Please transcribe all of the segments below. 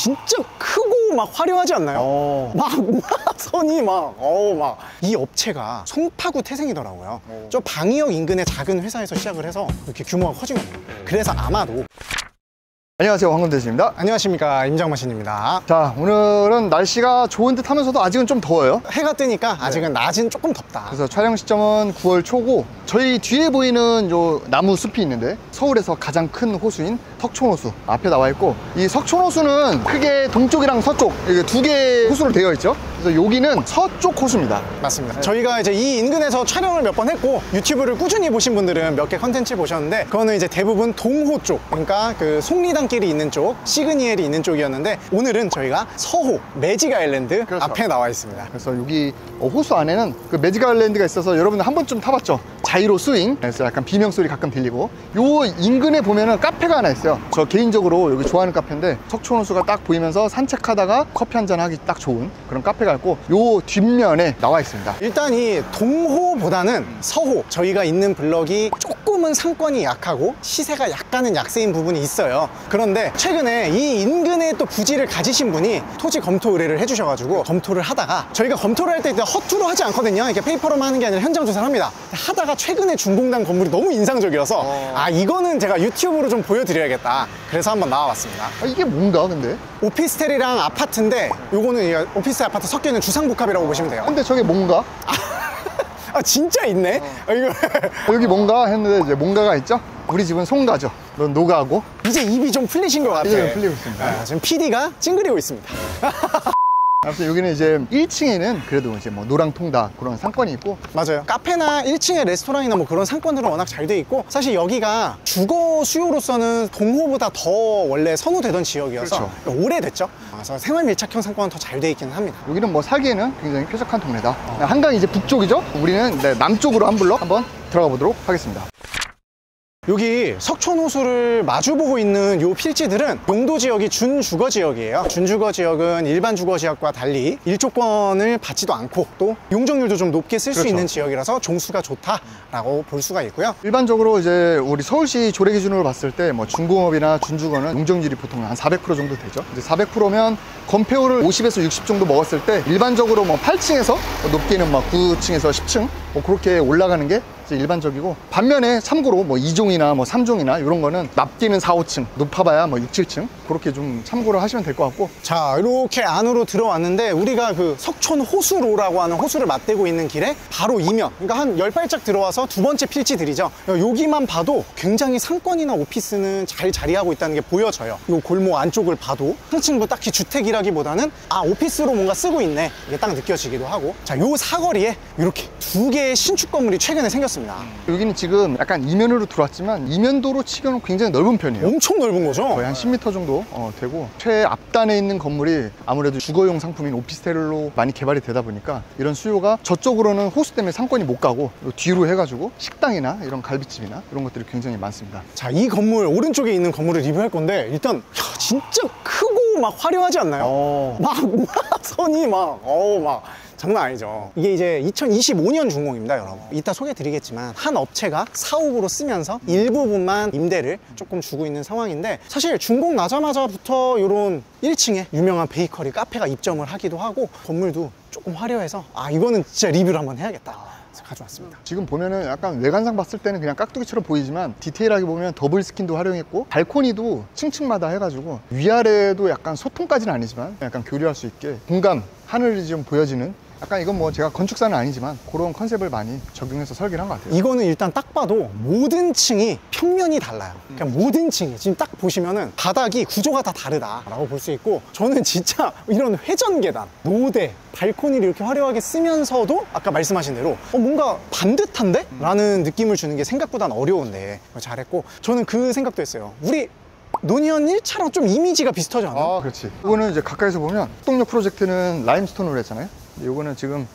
진짜 크고 막 화려하지 않나요? 막 선이 막 이 업체가 송파구 태생이더라고요. 저 방이역 인근의 작은 회사에서 시작을 해서 이렇게 규모가 커진 겁니다. 그래서 아마도. 안녕하세요, 황금대신입니다. 안녕하십니까, 임장마신입니다. 자, 오늘은 날씨가 좋은 듯 하면서도 아직은 좀 더워요. 해가 뜨니까 아직은 낮은 조금 덥다. 그래서 촬영 시점은 9월 초고, 저희 뒤에 보이는 요 나무 숲이 있는데 서울에서 가장 큰 호수인 석촌호수 앞에 나와 있고, 이 석촌호수는 크게 동쪽이랑 서쪽 이렇게 두 개의 호수로 되어 있죠. 그래서 여기는 서쪽 호수입니다. 맞습니다. 저희가 이제 이 인근에서 촬영을 몇 번 했고, 유튜브를 꾸준히 보신 분들은 몇 개 컨텐츠 보셨는데, 그거는 이제 대부분 동호 쪽, 그러니까 그 속리단길이 있는 쪽, 시그니엘이 있는 쪽이었는데, 오늘은 저희가 서호 매직 아일랜드 그렇죠. 앞에 나와 있습니다. 그래서 여기 호수 안에는 그 매직 아일랜드가 있어서 여러분들 한 번쯤 타봤죠? 자이로 스윙. 그래서 약간 비명 소리 가끔 들리고, 요 인근에 보면은 카페가 하나 있어요. 저 개인적으로 여기 좋아하는 카페인데, 석촌호수가 딱 보이면서 산책하다가 커피 한잔 하기 딱 좋은 그런 카페가 있고, 요 뒷면에 나와 있습니다. 일단 이 동호보다는 서호, 저희가 있는 블럭이 조금은 상권이 약하고 시세가 약간은 약세인 부분이 있어요. 그런데 최근에 이 인근에 또 부지를 가지신 분이 토지 검토 의뢰를 해주셔가지고 검토를 하다가, 저희가 검토를 할 때 허투루 하지 않거든요. 이렇게 페이퍼로만 하는 게 아니라 현장 조사를 합니다. 하다가 최근에 준공단 건물이 너무 인상적이어서 이거는 제가 유튜브로 좀 보여드려야겠다. 그래서 한번 나와봤습니다. 이게 뭔가 근데? 오피스텔이랑 아파트인데, 요거는 오피스텔 아파트 섞여있는 주상복합이라고 보시면 돼요. 근데 저게 뭔가? 아 진짜 있네? 이거 여기 뭔가 했는데 이제 뭔가가 있죠? 우리 집은 송가죠. 넌 노가고. 이제 입이 좀 풀리신 것 같아요. 이제 좀 풀리고 있습니다. 지금 PD가 찡그리고 있습니다. 아무튼 여기는 이제 1층에는 그래도 이제 뭐 노랑통닭 그런 상권이 있고. 맞아요. 카페나 1층에 레스토랑이나 뭐 그런 상권들은 워낙 잘 돼 있고, 사실 여기가 주거 수요로서는 동호보다 더 원래 선호되던 지역이어서 그렇죠. 오래됐죠. 그래서 생활 밀착형 상권은 더 잘 돼 있기는 합니다. 여기는 뭐 살기에는 굉장히 쾌적한 동네다. 한강 이제 북쪽이죠. 우리는 남쪽으로 한 블럭 한번 들어가 보도록 하겠습니다. 여기 석촌호수를 마주보고 있는 요 필지들은 용도 지역이 준주거 지역이에요. 준주거 지역은 일반 주거 지역과 달리 일조권을 받지도 않고 또 용적률도 좀 높게 쓸 수 그렇죠. 있는 지역이라서 종수가 좋다라고 볼 수가 있고요. 일반적으로 이제 우리 서울시 조례 기준으로 봤을 때 뭐 중공업이나 준주거는 용적률이 보통 한 400% 정도 되죠. 이제 400%면 건폐율을 50에서 60 정도 먹었을 때 일반적으로 뭐 8층에서 높게는 막 9층에서 10층 뭐 그렇게 올라가는 게 일반적이고, 반면에 참고로 뭐 2종이나 뭐 3종이나 이런 거는 낮게는 4, 5층, 높아봐야 뭐 6, 7층 그렇게 좀 참고를 하시면 될 것 같고. 자, 이렇게 안으로 들어왔는데, 우리가 그 석촌호수로라고 하는 호수를 맞대고 있는 길에 바로 이면, 그러니까 한 10발짝 들어와서 두 번째 필지들이죠. 여기만 봐도 굉장히 상권이나 오피스는 잘 자리하고 있다는 게 보여져요. 이 골목 안쪽을 봐도 한층도 딱히 주택이라기보다는 오피스로 뭔가 쓰고 있네, 이게 딱 느껴지기도 하고. 자, 요 사거리에 이렇게 두 개의 신축 건물이 최근에 생겼습니다. 여기는 지금 약간 이면으로 들어왔지만 이면도로 치고는 굉장히 넓은 편이에요. 엄청 넓은 거죠? 거의 한 10m 정도 되고, 최앞단에 있는 건물이 아무래도 주거용 상품인 오피스텔로 많이 개발이 되다 보니까 이런 수요가 저쪽으로는 호수 때문에 상권이 못 가고 뒤로 해가지고 식당이나 이런 갈비집이나 이런 것들이 굉장히 많습니다. 자, 이 건물 오른쪽에 있는 건물을 리뷰할 건데, 일단 진짜 크고 막 화려하지 않나요? 막 선이 막 장난 아니죠. 이게 이제 2025년 준공입니다, 여러분. 이따 소개 드리겠지만 한 업체가 사옥으로 쓰면서 일부분만 임대를 조금 주고 있는 상황인데, 사실 준공 나자마자부터 이런 1층에 유명한 베이커리, 카페가 입점을 하기도 하고, 건물도 조금 화려해서 이거는 진짜 리뷰를 한번 해야겠다 그래서 가져왔습니다. 지금 보면은 약간 외관상 봤을 때는 그냥 깍두기처럼 보이지만 디테일하게 보면 더블 스킨도 활용했고, 발코니도 층층마다 해가지고 위아래도 약간 소통까지는 아니지만 약간 교류할 수 있게 공간, 하늘이 좀 보여지는, 약간 이건 뭐 제가 건축사는 아니지만 그런 컨셉을 많이 적용해서 설계를 한 것 같아요. 이거는 일단 딱 봐도 모든 층이 평면이 달라요. 그냥 모든 층이 지금 딱 보시면은 바닥이 구조가 다 다르다라고 볼 수 있고, 저는 진짜 이런 회전 계단, 노대, 발코니를 이렇게 화려하게 쓰면서도 아까 말씀하신 대로 뭔가 반듯한데? 라는 느낌을 주는 게 생각보다는 어려운데 잘했고, 저는 그 생각도 했어요. 우리 노니언 1차랑 좀 이미지가 비슷하지 않아요? 그렇지. 이거는 이제 가까이서 보면 속동역 프로젝트는 라임스톤으로 했잖아요. 이거는 지금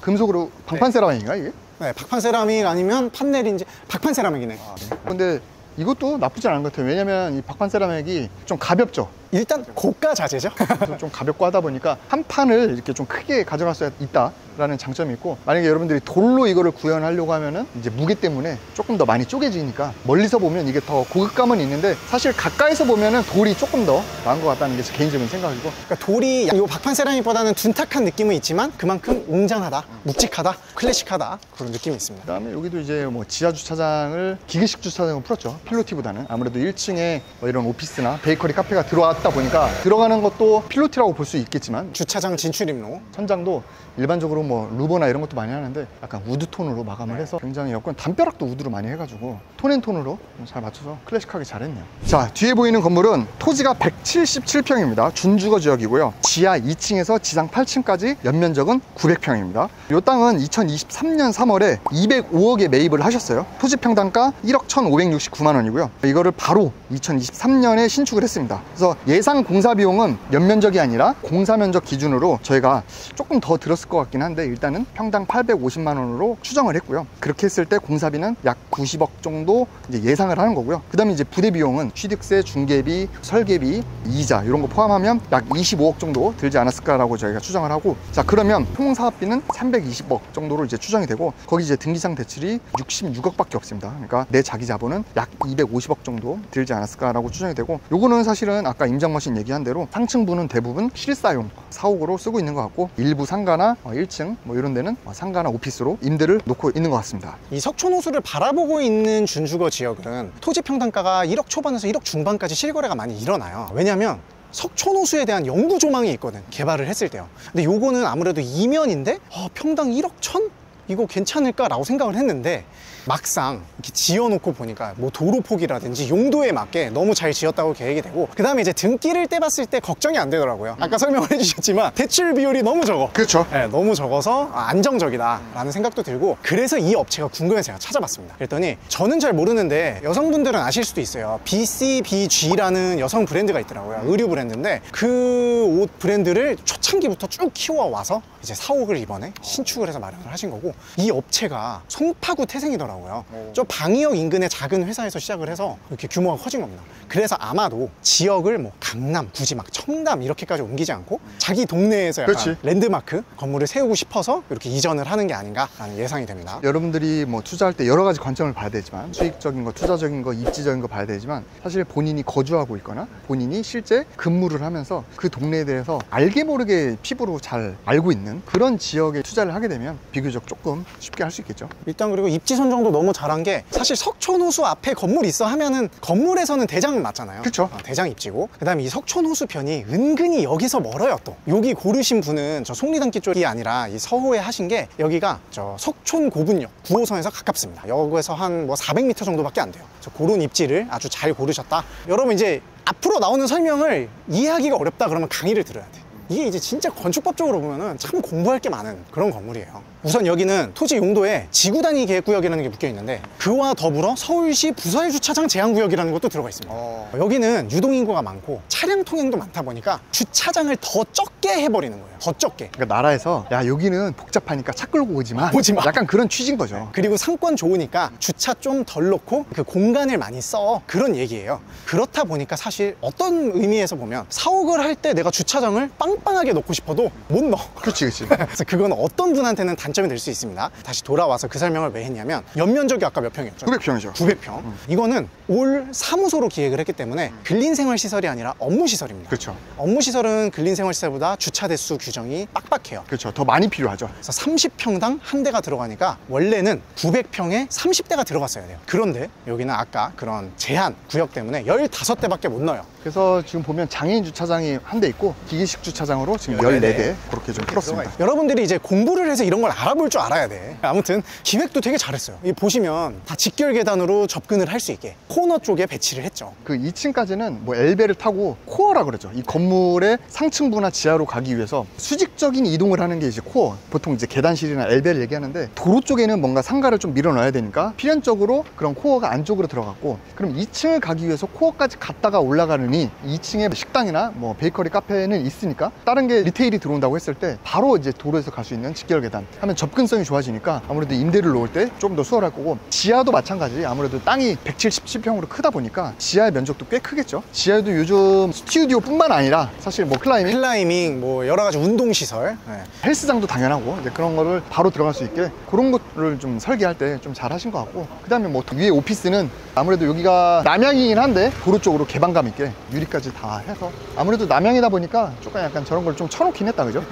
금속으로 방판 세라믹인가 이게? 네, 박판 세라믹 아니면 판넬인지 박판 세라믹이네. 근데 이것도 나쁘지 않은 것 같아요. 왜냐면 이 박판 세라믹이 좀 가볍죠. 일단 고가 자재죠. 그래서 좀 가볍고 하다 보니까 한 판을 이렇게 좀 크게 가져갈 수 있다라는 장점이 있고, 만약에 여러분들이 돌로 이거를 구현하려고 하면은 이제 무게 때문에 조금 더 많이 쪼개지니까 멀리서 보면 이게 더 고급감은 있는데, 사실 가까이서 보면은 돌이 조금 더 나은 것 같다는 게 제 개인적인 생각이고. 그러니까 돌이 이 박판 세라믹보다는 둔탁한 느낌은 있지만 그만큼 웅장하다, 묵직하다, 클래식하다, 그런 느낌이 있습니다. 그다음에 여기도 이제 뭐 지하 주차장을 기계식 주차장으로 풀었죠. 필로티보다는. 아무래도 1층에 뭐 이런 오피스나 베이커리, 카페가 들어왔다 보니까 들어가는 것도 필로티라고 볼 수 있겠지만, 주차장 진출입로. 천장도 일반적으로 뭐 루버나 이런 것도 많이 하는데 약간 우드톤으로 마감을 해서 굉장히 여건 담벼락도 우드로 많이 해가지고 톤앤톤으로 잘 맞춰서 클래식하게 잘했네요. 자, 뒤에 보이는 건물은 토지가 177평입니다. 준주거 지역이고요. 지하 2층에서 지상 8층까지 연면적은 900평입니다. 이 땅은 2023년 3월에 205억에 매입을 하셨어요. 토지 평당가 1억 1,569만 원이고요. 이거를 바로 2023년에 신축을 했습니다. 그래서 예상 공사 비용은 연면적이 아니라 공사 면적 기준으로 저희가 조금 더 들었을 것 같긴 한데, 일단은 평당 850만 원으로 추정을 했고요. 그렇게 했을 때 공사비는 약 90억 정도 이제 예상을 하는 거고요. 그 다음에 이제 부대 비용은 취득세, 중개비, 설계비, 이자 이런 거 포함하면 약 25억 정도 들지 않았을까라고 저희가 추정을 하고, 자, 그러면 총 사업비는 320억 정도로 이제 추정이 되고, 거기 이제 등기상 대출이 66억밖에 없습니다. 그러니까 내 자기 자본은 약 250억 정도 들지 않았을까라고 추정이 되고, 요거는 사실은 아까 임장머신 얘기한 대로 상층부는 대부분 실사용 사옥으로 쓰고 있는 것 같고, 일부 상가나 1층 뭐 이런 데는 상가나 오피스로 임대를 놓고 있는 것 같습니다. 이 석촌호수를 바라보고 있는 준주거 지역은 토지 평당가가 1억 초반에서 1억 중반까지 실거래가 많이 일어나요. 왜냐면 석촌호수에 대한 연구 조망이 있거든, 개발을 했을 때요. 근데 요거는 아무래도 이면인데 평당 1억 천? 이거 괜찮을까라고 생각을 했는데, 막상 이렇게 지어놓고 보니까 뭐 도로 폭이라든지 용도에 맞게 너무 잘 지었다고 계획이 되고, 그 다음에 이제 등기를 떼봤을 때 걱정이 안 되더라고요. 아까 설명을 해주셨지만 대출 비율이 너무 적어. 그렇죠. 네, 너무 적어서 안정적이다라는 생각도 들고, 그래서 이 업체가 궁금해서 제가 찾아봤습니다. 그랬더니 저는 잘 모르는데 여성분들은 아실 수도 있어요. BCBG라는 여성 브랜드가 있더라고요. 의류 브랜드인데 그 옷 브랜드를 초창기부터 쭉 키워와서 이제 사옥을 이번에 신축을 해서 마련을 하신 거고, 이 업체가 송파구 태생이더라고요. 저 방이역 인근의 작은 회사에서 시작을 해서 이렇게 규모가 커진 겁니다. 그래서 아마도 지역을 뭐 강남, 굳이 막 청담 이렇게까지 옮기지 않고 자기 동네에서 약간 그렇지. 랜드마크 건물을 세우고 싶어서 이렇게 이전을 하는 게 아닌가라는 예상이 됩니다. 여러분들이 뭐 투자할 때 여러 가지 관점을 봐야 되지만, 수익적인 거, 투자적인 거, 입지적인 거 봐야 되지만, 사실 본인이 거주하고 있거나 본인이 실제 근무를 하면서 그 동네에 대해서 알게 모르게 피부로 잘 알고 있는 그런 지역에 투자를 하게 되면 비교적 조금 쉽게 할 수 있겠죠. 일단 그리고 입지 선정도 너무 잘한 게, 사실 석촌호수 앞에 건물 있어 하면은 건물에서는 대장 맞잖아요. 그쵸. 대장 입지고, 그 다음에 이 석촌호수 편이 은근히 여기서 멀어요. 또 여기 고르신 분은 저 속리단길 쪽이 아니라 이 서호에 하신 게, 여기가 저 석촌 고분역 9호선에서 가깝습니다. 여기에서 한 뭐 400m 정도밖에 안 돼요. 그런 입지를 아주 잘 고르셨다. 여러분 이제 앞으로 나오는 설명을 이해하기가 어렵다 그러면 강의를 들어야 돼. 이게 이제 진짜 건축법적으로 보면은 참 공부할 게 많은 그런 건물이에요. 우선 여기는 토지 용도에 지구단위 계획구역이라는 게 묶여 있는데, 그와 더불어 서울시 부설 주차장 제한구역이라는 것도 들어가 있습니다. 여기는 유동인구가 많고 차량 통행도 많다 보니까 주차장을 더 적게 해버리는 거예요. 더 적게. 그러니까 나라에서 야, 여기는 복잡하니까 차 끌고 오지 마. 약간 그런 취지인 거죠. 그리고 상권 좋으니까 주차 좀 덜 놓고 그 공간을 많이 써, 그런 얘기예요. 그렇다 보니까 사실 어떤 의미에서 보면 사옥을 할 때 내가 주차장을 빵빵하게 놓고 싶어도 못 넣어. 그렇지. 그래서 그건 어떤 분한테는 단점이 될 수 있습니다. 다시 돌아와서 그 설명을 왜 했냐면, 연면적이 아까 몇 평이었죠? 900평이죠. 900평. 이거는 올 사무소로 기획을 했기 때문에 근린생활시설이 아니라 업무시설입니다. 그렇죠. 업무시설은 근린생활시설보다 주차 대수 규정이 빡빡해요. 그렇죠. 더 많이 필요하죠. 그래서 30평당 한 대가 들어가니까 원래는 900평에 30대가 들어갔어야 돼요. 그런데 여기는 아까 그런 제한 구역 때문에 15대밖에 못 넣어요. 그래서 지금 보면 장애인 주차장이 한 대 있고, 기계식 주차장으로 지금 14대 그렇게 좀 풀었습니다. 여러분들이 이제 공부를 해서 이런 걸 알아볼 줄 알아야 돼. 아무튼 기획도 되게 잘했어요. 이 보시면 다 직결 계단으로 접근을 할 수 있게 코너 쪽에 배치를 했죠. 그 2층까지는 뭐 엘베를 타고 코어라 그러죠. 이 건물의 상층부나 지하로 가기 위해서 수직적인 이동을 하는 게 이제 코어. 보통 이제 계단실이나 엘베를 얘기하는데, 도로 쪽에는 뭔가 상가를 좀 밀어 넣어야 되니까 필연적으로 그런 코어가 안쪽으로 들어갔고, 그럼 2층을 가기 위해서 코어까지 갔다가 올라가느니 이미 2층에 식당이나 뭐 베이커리 카페는 있으니까 다른 게 리테일이 들어온다고 했을 때 바로 이제 도로에서 갈 수 있는 직결 계단 하면 접근성이 좋아지니까 아무래도 임대를 놓을 때 좀 더 수월할 거고, 지하도 마찬가지. 아무래도 땅이 177평으로 크다 보니까 지하의 면적도 꽤 크겠죠. 지하에도 요즘 스튜디오 뿐만 아니라 사실 뭐 클라이밍 뭐 여러 가지 운동 시설, 네. 헬스장도 당연하고 이제 그런 거를 바로 들어갈 수 있게 그런 것들을 좀 설계할 때 좀 잘 하신 것 같고, 그 다음에 뭐 위에 오피스는 아무래도 여기가 남향이긴 한데 도로 쪽으로 개방감 있게 유리까지 다 해서 아무래도 남향이다 보니까 조금 약간 저런 걸 좀 쳐놓긴 했다, 그죠?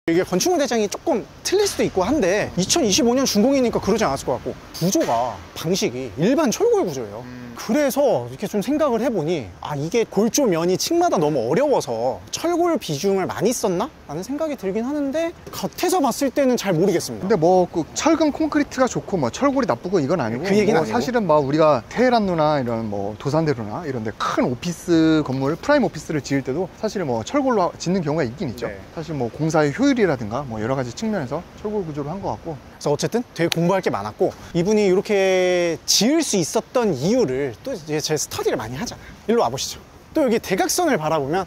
이게 건축물 대장이 조금 틀릴 수도 있고 한데 2025년 준공이니까 그러지 않았을 것 같고, 구조가 방식이 일반 철골 구조예요. 그래서 이렇게 좀 생각을 해보니 이게 골조 면이 층마다 너무 어려워서 철골 비중을 많이 썼나? 라는 생각이 들긴 하는데 겉에서 봤을 때는 잘 모르겠습니다. 근데 뭐 그 철근 콘크리트가 좋고 뭐 철골이 나쁘고 이건 아니고, 그 얘기는 뭐 아니고. 사실은 뭐 우리가 테헤란루나 이런 뭐 도산대로나 이런 데 큰 오피스 건물, 프라임 오피스를 지을 때도 사실 뭐 철골로 짓는 경우가 있긴 있죠. 네. 사실 뭐 공사의 효율이라든가 뭐 여러 가지 측면에서 철골 구조로 한 것 같고. 그래서 어쨌든 되게 공부할 게 많았고, 이분이 이렇게 지을 수 있었던 이유를 또 이제 제 스터디를 많이 하잖아요. 일로 와보시죠. 또 여기 대각선을 바라보면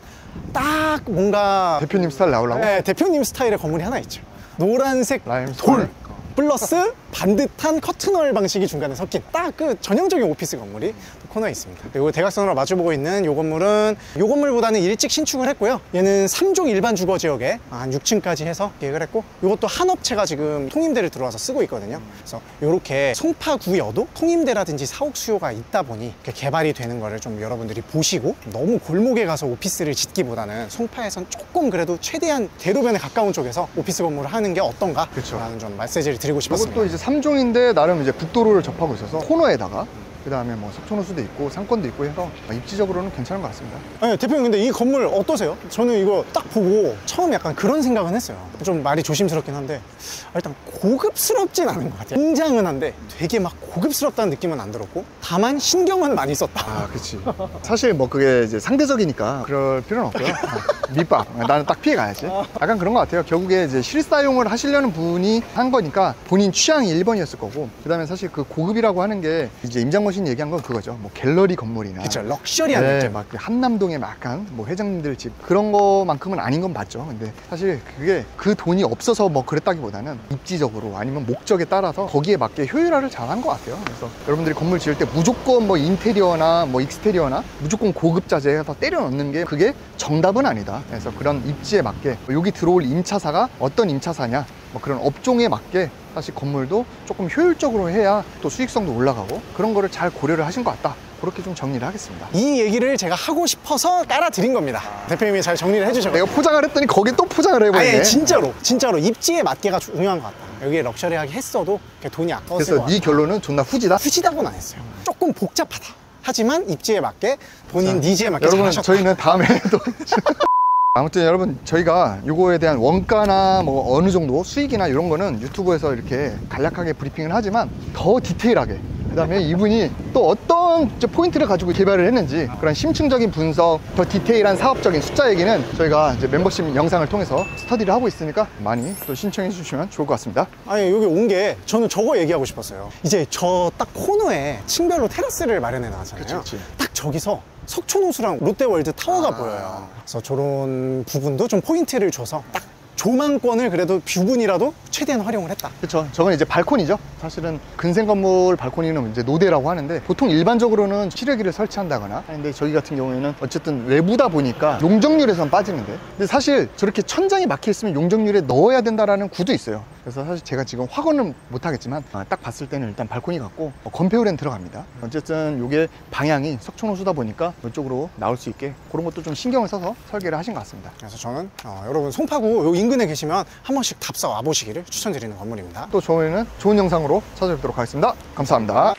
딱 뭔가 대표님 스타일 나오려고? 네, 대표님 스타일의 건물이 하나 있죠. 노란색 라임스톤. 돌 플러스 반듯한 커튼월 방식이 중간에 섞인 딱 그 전형적인 오피스 건물이 코너에 있습니다. 그리고 대각선으로 마주보고 있는 이 건물은 이 건물보다는 일찍 신축을 했고요. 얘는 3종 일반 주거 지역에 한 6층까지 해서 계획을 했고, 이것도 한 업체가 지금 통임대를 들어와서 쓰고 있거든요. 그래서 이렇게 송파구여도 통임대라든지 사옥 수요가 있다 보니 이렇게 개발이 되는 거를 좀 여러분들이 보시고, 너무 골목에 가서 오피스를 짓기보다는 송파에선 조금 그래도 최대한 대로변에 가까운 쪽에서 오피스 건물을 하는 게 어떤가? 그쵸. 라는 좀 메시지를 드리고 싶었습니다. 이것도 이제 3종인데 나름 이제 국도로를 접하고 있어서 코너에다가 그 다음에 뭐 석촌호수도 있고 상권도 있고 해서 입지적으로는 괜찮은 것 같습니다. 네, 대표님 근데 이 건물 어떠세요? 저는 이거 딱 보고 처음 약간 그런 생각은 했어요. 좀 말이 조심스럽긴 한데 일단 고급스럽진 않은 것 같아요. 굉장은 한데 되게 막 고급스럽다는 느낌은 안 들었고, 다만 신경은 많이 썼다. 그치. 사실 뭐 그게 이제 상대적이니까 그럴 필요는 없고요. 밑밥 나는 딱 피해 가야지. 약간 그런 것 같아요. 결국에 이제 실사용을 하시려는 분이 한 거니까 본인 취향이 1번이었을 거고, 그 다음에 사실 그 고급이라고 하는 게 이제 임장모 신 얘기한 건 그거죠. 뭐 갤러리 건물이나 그쵸, 럭셔리한 느낌. 막 한남동에 막 약간 뭐 회장님들 집 그런 거만큼은 아닌 건 맞죠. 근데 사실 그게 그 돈이 없어서 뭐 그랬다기보다는 입지적으로 아니면 목적에 따라서 거기에 맞게 효율화를 잘한 것 같아요. 그래서 여러분들이 건물 지을 때 무조건 뭐 인테리어나 뭐 익스테리어나 무조건 고급 자재해서 때려 넣는 게 그게 정답은 아니다. 그래서 그런 입지에 맞게 여기 들어올 임차사가 어떤 임차사냐, 뭐 그런 업종에 맞게 사실 건물도 조금 효율적으로 해야 또 수익성도 올라가고 그런 거를 잘 고려를 하신 것 같다. 그렇게 좀 정리를 하겠습니다. 이 얘기를 제가 하고 싶어서 깔아드린 겁니다. 대표님이 잘 정리를 해주셔서. 내가 포장을 했더니 거기 또 포장을 해버리네. 진짜로 입지에 맞게가 중요한 것 같다. 여기에 럭셔리하게 했어도 돈이 아까웠을 것 그래서 같다. 네 결론은 존나 후지다? 후지다고는 안 했어요. 조금 복잡하다. 하지만 입지에 맞게 본인 니즈에 맞게 여러분 잘하셨다. 저희는 다음에 또 아무튼 여러분 저희가 이거에 대한 원가나 뭐 어느 정도 수익이나 이런 거는 유튜브에서 이렇게 간략하게 브리핑을 하지만 더 디테일하게, 그 다음에 이분이 또 어떤 포인트를 가지고 개발을 했는지 그런 심층적인 분석, 더 디테일한 사업적인 숫자 얘기는 저희가 이제 멤버십 영상을 통해서 스터디를 하고 있으니까 많이 또 신청해 주시면 좋을 것 같습니다. 아니 여기 온 게 저는 저거 얘기하고 싶었어요. 이제 저 딱 코너에 층별로 테라스를 마련해 놨잖아요. 그치. 딱 저기서 석촌호수랑 롯데월드 타워가 보여요. 그래서 저런 부분도 좀 포인트를 줘서 딱 조망권을 그래도 뷰분이라도 최대한 활용을 했다. 그렇죠. 저건 이제 발코니죠. 사실은 근생 건물 발코니는 이제 노대라고 하는데 보통 일반적으로는 실외기를 설치한다거나 하는데 저희 같은 경우에는 어쨌든 외부다 보니까 용적률에선 빠지는데, 근데 사실 저렇게 천장이 막혀 있으면 용적률에 넣어야 된다라는 구도 있어요. 그래서 사실 제가 지금 확언은 못 하겠지만 딱 봤을 때는 일단 발코니 같고 건폐율엔 들어갑니다. 어쨌든 이게 방향이 석촌호수다 보니까 이쪽으로 나올 수 있게 그런 것도 좀 신경을 써서 설계를 하신 것 같습니다. 그래서 저는 여러분 송파구 요 인근에 계시면 한 번씩 답사 와보시기를 추천드리는 건물입니다. 또 저희는 좋은 영상으로 찾아뵙도록 하겠습니다. 감사합니다.